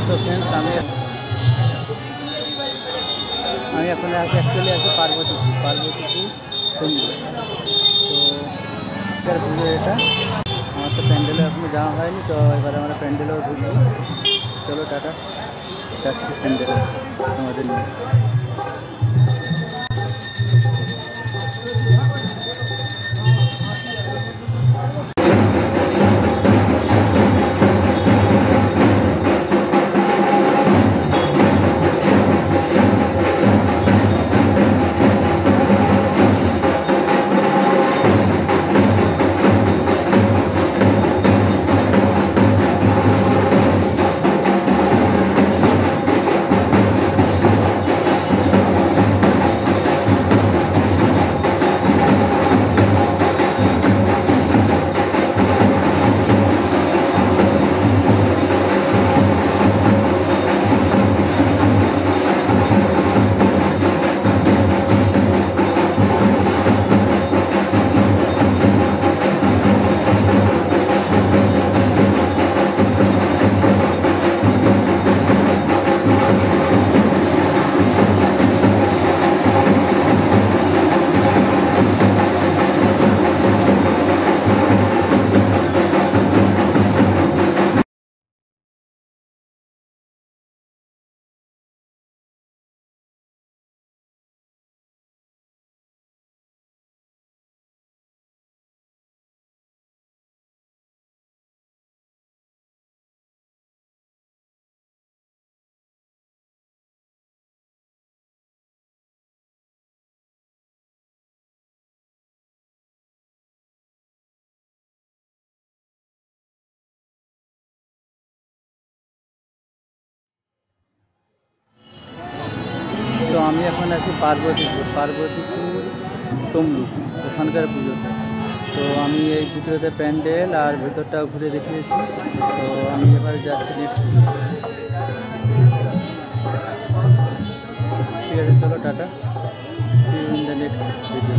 তো ফ্রেন্ডস আমি এখন অ্যাকচুয়ালি আছি পার্বতীপুর সমুদ্র। তো এবার পুজো এটা আমার তো প্যান্ডেলে এখনো যাওয়া হয়নি, তো এবার আমরা প্যান্ডেলেও ঢুকবো। চলো টাটা, যাচ্ছি প্যান্ডেলে আমাদের নিয়ে। তো আমি এখন আছি পার্বতীপুর তমলুক, ওখানকার পুজোতে। তো আমি এই পুজোতে প্যান্ডেল আর ভেতরটাও ঘুরে দেখিয়েছি। তো আমি এবার যাচ্ছি নেক্সট। ঠিক আছে, চলো টাটা, see you in the next video.